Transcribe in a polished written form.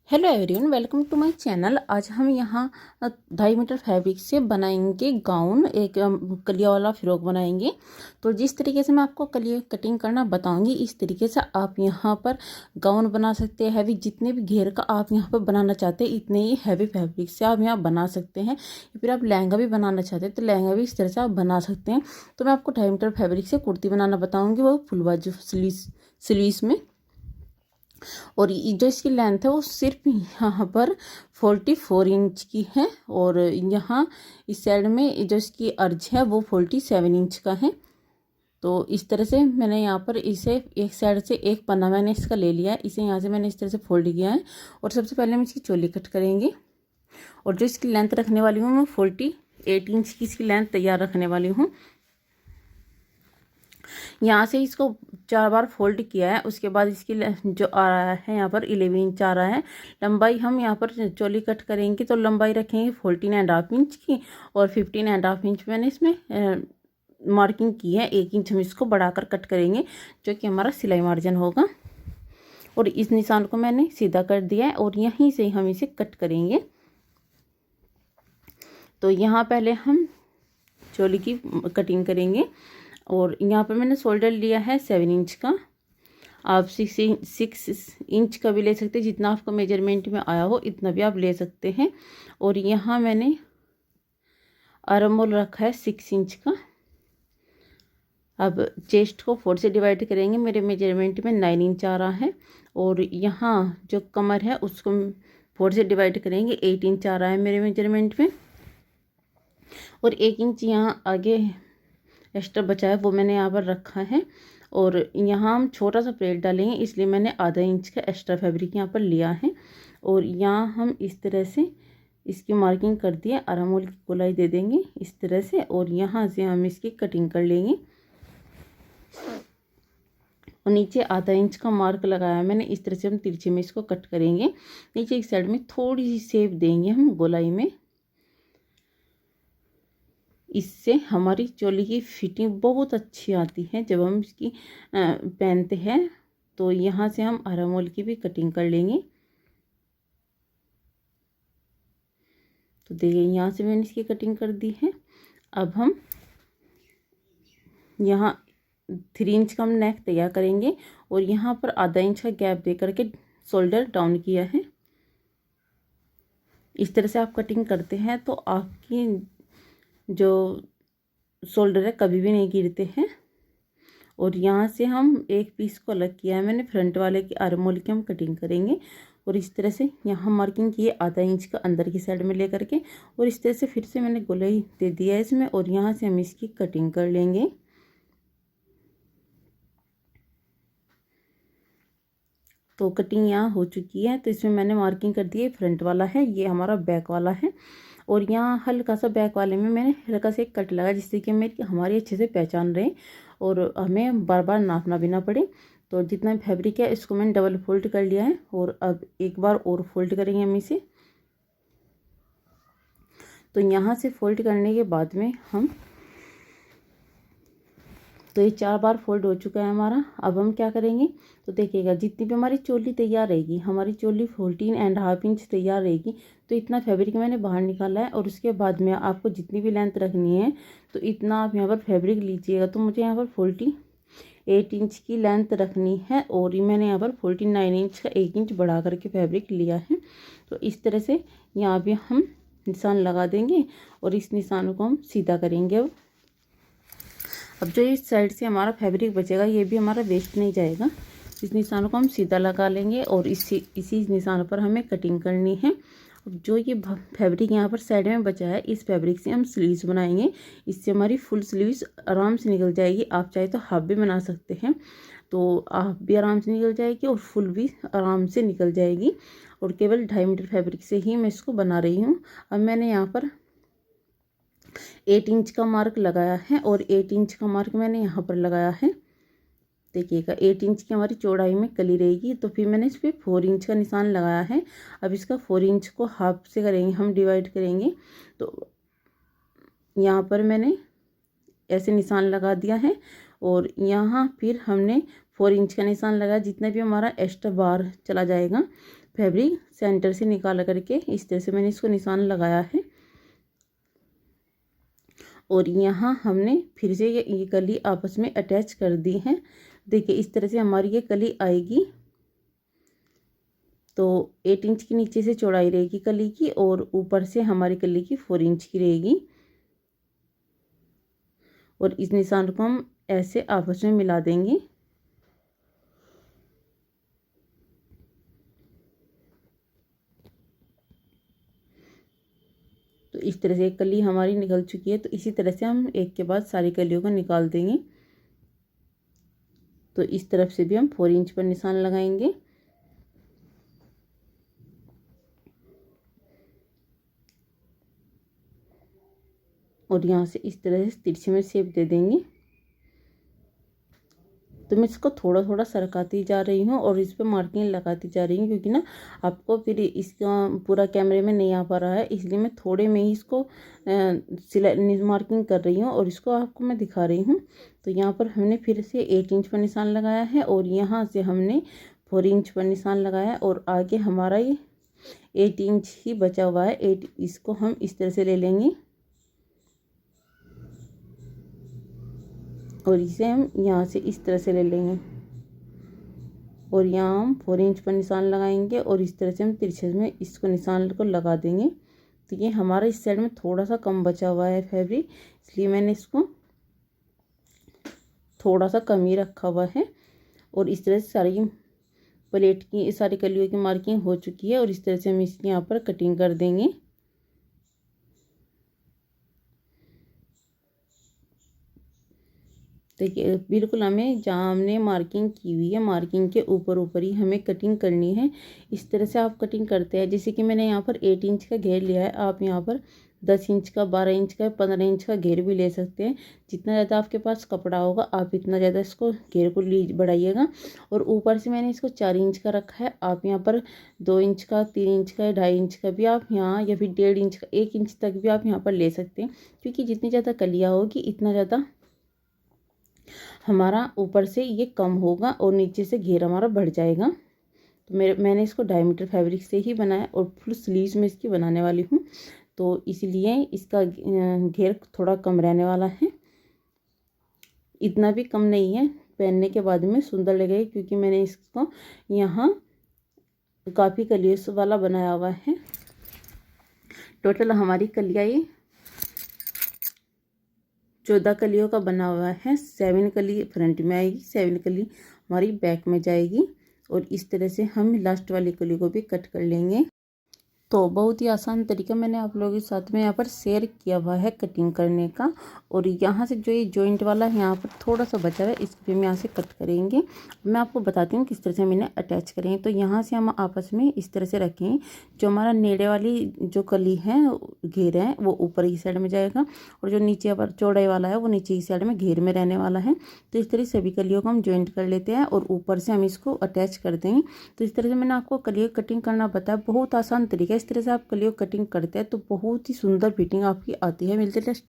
Hello everyone, welcome to my channel. आज हम यहाँ 2.5 मीटर फैब्रिक से बनाएंगे गाउन, एक कलिया वाला फ्रॉक बनाएंगे। तो जिस तरीके से मैं आपको कलिया कटिंग करना बताऊंगी, इस तरीके से आप यहाँ पर गाउन बना सकते हैं। हैवी जितने भी घेर का आप यहाँ पर बनाना चाहते हैं, इतने ही हैवी फैब्रिक से आप यहाँ बना सकते हैं। फिर आप लहंगा भी बनाना चाहते हैं तो लहंगा भी इस तरह से आप बना सकते हैं। तो मैं आपको 2.5 मीटर फैब्रिक से कुर्ती बनाना बताऊँगी, वो फुल बाजू स्लीव्स में। और जो इसकी लेंथ है वो सिर्फ यहाँ पर 44 इंच की है, और यहाँ इस साइड में जो इसकी अर्ज है वो 47 इंच का है। तो इस तरह से मैंने यहाँ पर इसे एक साइड से एक पन्ना मैंने इसका ले लिया है, इसे यहाँ से मैंने इस तरह से फोल्ड किया है। और सबसे पहले हम इसकी चोली कट करेंगे। और जो इसकी लेंथ रखने वाली हूँ मैं 48 इंच की इसकी लेंथ तैयार रखने वाली हूँ। यहाँ से इसको 4 बार फोल्ड किया है। उसके बाद इसकी जो आ रहा है यहाँ पर 11 इंच आ रहा है। लंबाई हम यहाँ पर चोली कट करेंगे तो लंबाई रखेंगे 14.5 इंच की, और 15.5 इंच मैंने इसमें मार्किंग की है। 1 इंच हम इसको बढ़ाकर कट करेंगे, जो कि हमारा सिलाई मार्जिन होगा। और इस निशान को मैंने सीधा कर दिया है और यहीं से हम इसे कट करेंगे। तो यहाँ पहले हम चोली की कटिंग करेंगे। और यहाँ पर मैंने शोल्डर लिया है 7 इंच का। आप 6 इंच का भी ले सकते हैं, जितना आपको मेजरमेंट में आया हो इतना भी आप ले सकते हैं। और यहाँ मैंने आर्म होल रखा है 6 इंच का। अब चेस्ट को 4 से डिवाइड करेंगे, मेरे मेजरमेंट में 9 इंच आ रहा है। और यहाँ जो कमर है उसको 4 से डिवाइड करेंगे, 8 इंच आ रहा है मेरे मेजरमेंट में। और 1 इंच यहाँ आगे एक्स्ट्रा बचा है वो मैंने यहाँ पर रखा है। और यहाँ हम छोटा सा प्लेट डालेंगे, इसलिए मैंने आधा इंच का एक्स्ट्रा फैब्रिक यहाँ पर लिया है। और यहाँ हम इस तरह से इसकी मार्किंग कर दिए, आर्म होल की गोलाई दे देंगे इस तरह से। और यहाँ से हम इसकी कटिंग कर लेंगे। और नीचे आधा इंच का मार्क लगाया मैंने, इस तरह से हम तिरछे में इसको कट करेंगे। नीचे एक साइड में थोड़ी सी शेप देंगे हम गोलाई में, इससे हमारी चोली की फिटिंग बहुत अच्छी आती है जब हम इसकी पहनते हैं। तो यहाँ से हम आर्म होल की भी कटिंग कर लेंगे। तो देखिए यहाँ से मैंने इसकी कटिंग कर दी है। अब हम यहाँ 3 इंच का हम नेक तैयार करेंगे। और यहाँ पर आधा इंच का गैप दे करके शोल्डर डाउन किया है। इस तरह से आप कटिंग करते हैं तो आपकी जो शोल्डर है कभी भी नहीं गिरते हैं। और यहाँ से हम एक पीस को अलग किया है मैंने, फ्रंट वाले की आर्म होल की हम कटिंग करेंगे। और इस तरह से यहाँ मार्किंग की है आधा इंच का अंदर की साइड में लेकर के। और इस तरह से फिर से मैंने गोलाई दे दिया है इसमें, और यहाँ से हम इसकी कटिंग कर लेंगे। तो कटिंग यहाँ हो चुकी है। तो इसमें मैंने मार्किंग कर दी है, फ्रंट वाला है, ये हमारा बैक वाला है। और यहाँ हल्का सा बैक वाले में मैंने हल्का सा एक कट लगा, जिससे कि हमारी अच्छे से पहचान रहे और हमें बार बार नापना भी ना पड़े। तो जितना फैब्रिक है इसको मैंने डबल फोल्ड कर लिया है। और अब एक बार और फोल्ड करेंगे हम इसे। तो यहाँ से फोल्ड करने के बाद में हम, तो ये 4 बार फोल्ड हो चुका है हमारा। अब हम क्या करेंगे, तो देखिएगा जितनी भी हमारी चोली तैयार रहेगी, हमारी चोली 14.5 इंच तैयार रहेगी। तो इतना फैब्रिक मैंने बाहर निकाला है। और उसके बाद में आपको जितनी भी लेंथ रखनी है तो इतना आप यहाँ पर फैब्रिक लीजिएगा। तो मुझे यहाँ पर 48 इंच की लेंथ रखनी है, और मैंने यहाँ पर 49 इंच का 1 इंच बढ़ा करके फैब्रिक लिया है। तो इस तरह से यहाँ भी हम निशान लगा देंगे और इस निशान को हम सीधा करेंगे। अब जो इस साइड से हमारा फैब्रिक बचेगा ये भी हमारा वेस्ट नहीं जाएगा। इस निशान को हम सीधा लगा लेंगे और इसी निशान पर हमें कटिंग करनी है। अब जो ये फैब्रिक यहाँ पर साइड में बचा है, इस फैब्रिक से हम स्लीव्स बनाएंगे। इससे हमारी फुल स्लीव्स आराम से निकल जाएगी। आप चाहे तो हाफ भी बना सकते हैं, तो हाफ भी आराम से निकल जाएगी और फुल भी आराम से निकल जाएगी। और केवल 2.5 मीटर फैब्रिक से ही मैं इसको बना रही हूँ। अब मैंने यहाँ पर 8 इंच का मार्क लगाया है, और 8 इंच का मार्क मैंने यहाँ पर लगाया है। देखिएगा 8 इंच की हमारी चौड़ाई में कली रहेगी। तो फिर मैंने इस पर 4 इंच का निशान लगाया है। अब इसका 4 इंच को हाफ से करेंगे, हम डिवाइड करेंगे। तो यहाँ पर मैंने ऐसे निशान लगा दिया है। और यहाँ फिर हमने 4 इंच का निशान लगाया। जितना भी हमारा एक्स्ट्रा बार चला जाएगा फैब्रिक सेंटर से निकाल करके इस तरह से मैंने इसको निशान लगाया है। और यहाँ हमने फिर से ये कली आपस में अटैच कर दी है। देखिए इस तरह से हमारी ये कली आएगी। तो 8 इंच की नीचे से चौड़ाई रहेगी कली की और ऊपर से हमारी कली की 4 इंच की रहेगी। और इस निशान को हम ऐसे आपस में मिला देंगे। तो इस तरह से एक कली हमारी निकल चुकी है। तो इसी तरह से हम एक के बाद सारी कलियों को निकाल देंगे। तो इस तरफ से भी हम 4 इंच पर निशान लगाएंगे। और यहाँ से इस तरह से तिरछे में शेप दे देंगे। तो मैं इसको थोड़ा थोड़ा सरकाती जा रही हूँ और इस पर मार्किंग लगाती जा रही हूँ, क्योंकि ना आपको फिर इसका पूरा कैमरे में नहीं आ पा रहा है, इसलिए मैं थोड़े में ही इसको सिलाई मार्किंग कर रही हूँ और इसको आपको मैं दिखा रही हूँ। तो यहाँ पर हमने फिर से 8 इंच पर निशान लगाया है और यहाँ से हमने 4 इंच पर निशान लगाया और आगे हमारा ये 8 इंच ही बचा हुआ है। 8 इसको हम इस तरह से ले लेंगे और इसे हम यहाँ से इस तरह से ले लेंगे और यहाँ हम 4 इंच पर निशान लगाएंगे और इस तरह से हम तिरछे में इसको निशान को लगा देंगे। तो ये हमारा इस साइड में थोड़ा सा कम बचा हुआ है फैब्रिक, इसलिए मैंने इसको थोड़ा सा कम ही रखा हुआ है। और इस तरह से सारी प्लेट की सारी कलियों की मार्किंग हो चुकी है और इस तरह से हम इसकी यहाँ पर कटिंग कर देंगे। देखिए बिल्कुल हमें जहाँ हमने मार्किंग की हुई है मार्किंग के ऊपर ऊपर ही हमें कटिंग करनी है। इस तरह से आप कटिंग करते हैं। जैसे कि मैंने यहाँ पर 8 इंच का घेर लिया है, आप यहाँ पर 10 इंच का, 12 इंच का, 15 इंच का घेर भी ले सकते हैं। जितना ज़्यादा आपके पास कपड़ा होगा आप इतना ज़्यादा इसको घेर को बढ़ाइएगा। और ऊपर से मैंने इसको 4 इंच का रखा है। आप यहाँ पर 2 इंच का, 3 इंच का, 2.5 इंच का भी आप यहाँ, या फिर 1.5 इंच का, 1 इंच तक भी आप यहाँ पर ले सकते हैं, क्योंकि जितनी ज़्यादा कलियाँ होगी इतना ज़्यादा हमारा ऊपर से ये कम होगा और नीचे से घेर हमारा बढ़ जाएगा। तो मैंने इसको डायमीटर फैब्रिक से ही बनाया और फुल स्लीव्स में इसकी बनाने वाली हूँ, तो इसलिए इसका घेर थोड़ा कम रहने वाला है। इतना भी कम नहीं है, पहनने के बाद में सुंदर लगेगा, क्योंकि मैंने इसको यहाँ काफ़ी कलियों वाला बनाया हुआ है। टोटल हमारी कलियाँ ये 14 कलियों का बना हुआ है। 7 कली फ्रंट में आएगी, 7 कली हमारी बैक में जाएगी और इस तरह से हम लास्ट वाली कली को भी कट कर लेंगे। तो बहुत ही आसान तरीका मैंने आप लोगों के साथ में यहाँ पर शेयर किया हुआ है कटिंग करने का। और यहाँ से जो ये जॉइंट वाला है यहाँ पर थोड़ा सा बचा हुआ है, इसको भी हम यहाँ से कट करेंगे। मैं आपको बताती हूँ किस तरह से मैंने अटैच करेंगे। तो यहाँ से हम आपस में इस तरह से रखेंगे। जो हमारा नेड़े वाली जो कली है घेर है वो ऊपर की साइड में जाएगा और जो नीचे पर चौड़ाई वाला है वो नीचे की साइड में घेर में रहने वाला है। तो इस तरह सभी कलियों को हम जॉइंट कर लेते हैं और ऊपर से हम इसको अटैच कर देंगे। तो इस तरह से मैंने आपको कलियों कटिंग करना बताया, बहुत आसान तरीका। इस तरह से आप कलियों कटिंग करते हैं तो बहुत ही सुंदर फिटिंग आपकी आती है। मिलते हैं